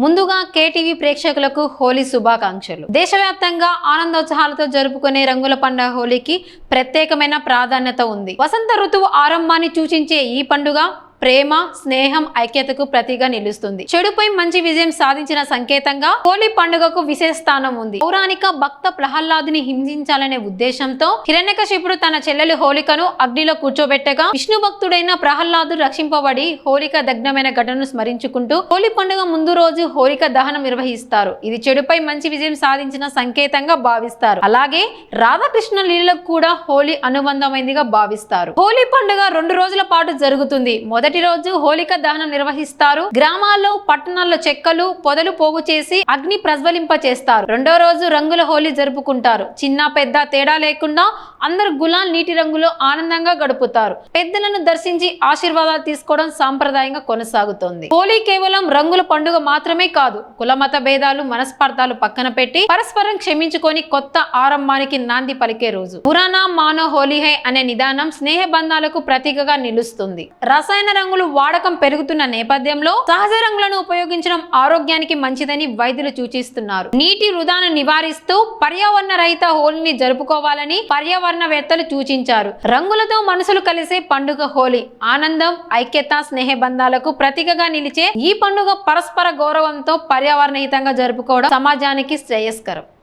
ముందుగా కేటీవీ ప్రేక్షకులకు హోలీ శుభాకాంక్షలు. దేశవ్యాప్తంగా ఆనందోత్సాహాలతో జరుపుకునే రంగుల పండుగ హోలీకి ప్రత్యేకమైన ప్రాధాన్యత ఉంది. వసంత ఋతువు ఆరంభాన్ని సూచించే ఈ పండుగ ప్రేమ, స్నేహం, ఐక్యతకు ప్రతిగా నిలుస్తుంది. చెడుపై మంచి విజయం సాధించిన సంకేతంగా హోలీ పండుగకు విశేష స్థానం ఉంది. పౌరాణిక భక్త ప్రహ్లాదుని హింసించాలనే ఉద్దేశంతో హిరణ్యకశిపుడు తన చెల్లెలు హోలికను అగ్నిలో కూర్చోబెట్టగా విష్ణు భక్తుడైన ప్రహ్లాదు రక్షింపబడి హోలిక దగ్నమైన ఘటనను స్మరించుకుంటూ హోలీ పండుగ ముందు రోజు హోలిక దహనం నిర్వహిస్తారు. ఇది చెడుపై మంచి విజయం సాధించిన సంకేతంగా భావిస్తారు. అలాగే రాధాకృష్ణ లీలకు కూడా హోలీ అనుబంధమైందిగా భావిస్తారు. హోలీ పండుగ 2 రోజుల పాటు జరుగుతుంది. మొదటి రోజు హోలిక దహనం నిర్వహిస్తారు. గ్రామాల్లో, పట్టణాల్లో చెక్కలు, పొదలు పోగు చేసి అగ్ని ప్రజ్వలింప చేస్తారు. రెండో రోజు రంగుల హోలీ జరుపుకుంటారు. చిన్న పెద్ద తేడా లేకుండా అందరు గులాల్ నీటి రంగులో ఆనందంగా గడుపుతారు. పెద్దలను దర్శించి ఆశీర్వాదాలు తీసుకోవడం సాంప్రదాయంగా కొనసాగుతోంది. హోలీ కేవలం రంగుల పండుగ మాత్రమే కాదు, కులమత భేదాలు, మనస్పర్ధాలు పక్కన పెట్టి పరస్పరం క్షమించుకొని కొత్త ఆరంభానికి నాంది పలికే రోజు. పురాణా మానో హోలీ హై అనే నిదానం స్నేహ బంధాలకు ప్రతీకగా నిలుస్తుంది. రసాయన రంగులు వాడకం పెరుగుతున్న నేపథ్యంలో సహజ రంగులను ఉపయోగించడం ఆరోగ్యానికి మంచిదని వైద్యులు సూచిస్తున్నారు. నీటి వృధాను నివారిస్తూ పర్యావరణ రహిత హోలీని జరుపుకోవాలని పర్యావరణవేత్తలు సూచించారు. రంగులతో మనసులు కలిసే పండుగ హోలీ ఆనందం, ఐక్యత, స్నేహ బంధాలకు ప్రతీకగా నిలిచే ఈ పండుగ పరస్పర గౌరవంతో పర్యావరణ హితంగా జరుపుకోవడం సమాజానికి శ్రేయస్కరం.